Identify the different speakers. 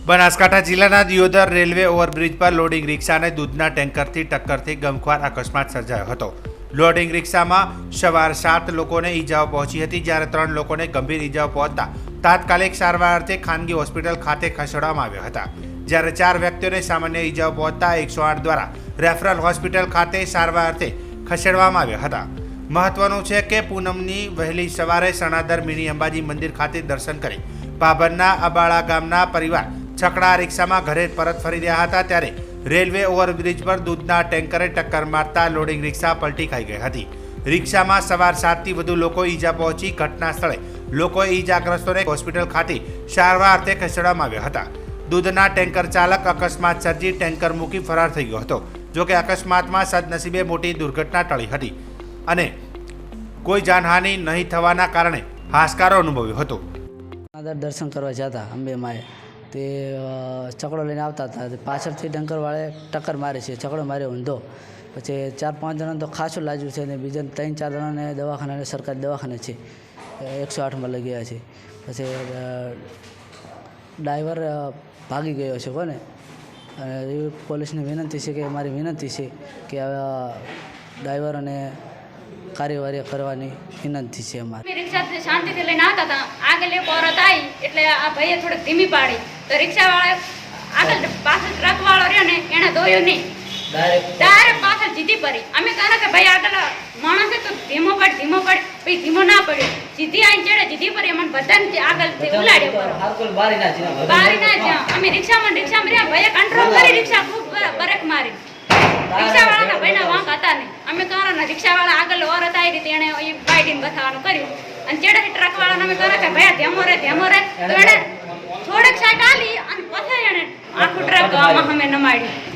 Speaker 1: બનાસકાંઠા જિલ્લાના Deodar railway overbridge પર loading રિક્ષાને દૂધના ટેન્કરથી ટક્કરથી ગમખ્વાર અકસ્માત સર્જાયો હતો। લોડિંગ રિક્ષામાં સવાર 7 લોકોને ઈજાઓ પહોંચી હતી, જ્યારે 3 લોકોને ગંભીર ઈજાઓ પહોંચતા તાત્કાલિક સારવાર અર્થે ખાનગી હોસ્પિટલ ખાતે ખસેડવામાં આવ્યા હતા, જ્યારે 4 વ્યક્તિઓને સામાન્ય ઈજાઓ પહોંચતા 108 દ્વારા રેફરલ હોસ્પિટલ ખાતે સારવાર અર્થે ખસેડવામાં આવ્યા હતા। મહત્વનું છે કે પૂનમની વહેલી સવારે સણાદર મિની અંબાજી મંદિર ખાતે દર્શન કરી પાભરના અબાળા ગામના પરિવાર છકડા રિક્ષામાં ઘરે પરત ફરી રહ્યા હતા, ત્યારે રેલવે ઓવરબ્રિજ પર દૂધના ટેન્કરે ટક્કર મારતા લોડિંગ રિક્ષા પલટી ખાઈ ગઈ હતી। રિક્ષામાં સવાર 7થી વધુ લોકો ઈજા પહોંચી ઘટના સ્થળે લોકોએ ઈજાગ્રસ્તોને હોસ્પિટલ ખાતે સારવાર અર્થે ખસેડવામાં આવ્યા હતા। દૂધના ટેન્કર ચાલક અકસ્માત સર્જી ટેન્કર મૂકી ફરાર થઈ ગયો હતો। જોકે અકસ્માતમાં સદનસીબે મોટી દુર્ઘટના ટળી હતી અને કોઈ જાનહાનિ નહીં થવાના કારણે હાશકારો અનુભવ્યો હતો।
Speaker 2: દર્શન કરવા જતા અંબે માએ તે છકડો લઈને આવતા હતા, પાછળથી ટંકરવાળે ટક્કર મારે છે, છકડો માર્યો ઊંધો। પછી 4-5 જણાને તો ખાસું લાગ્યું છે અને બીજા 3-4 જણાને દવાખાને સરકારી દવાખાને છે, 108માં લઈ ગયા છે। પછી ડ્રાઈવર ભાગી ગયો છે કોને, અને પોલીસને વિનંતી છે કે મારી વિનંતી છે કે ડ્રાઈવર અને કાર્યવાહી કરવાની વિનંતી છે અમારી।
Speaker 3: રિક્ષા શાંતિથી લઈને આવતા હતા, આગળ એક ઓરત આવી એટલે આ ભાઈએ થોડીક ધીમી પાડી તો રિક્ષાવાળા આગળ પાછળ ટ્રકવાળો રહ્યો ને એને દોયો નહીં, ડાયરેક્ટ પાછળ જીધી પડી। અમે કહ્યું કે ભાઈ આગળ માણસ છે તો ધીમો પડ ભાઈ ધીમો ના પડ્યો, સીધી આઈ ચડે જીધી પડી, અમને બધાને આગળથી ઉલાડ્યો, બારી ના જ્યાં અમે રિક્ષામાં રહ્યા, ભાઈએ કંટ્રોલ કરી રિક્ષા ખૂબ બરેક મારી, રિક્ષાવાળાના ભાઈના વાંક હતા નહીં। અમે કારણ રિક્ષાવાળા આગળ ઓરત આવી રીતે એને બાઈડીને બતાવવાનું કર્યું અને ચેડેથી ટ્રકવાળાને અમે કહ્યું કે ભાઈ ધ્યામો રે તો એને થોડીક સાઈડ આલી અને પછી એને આખું ટ્રક અમે નમાડ્યું।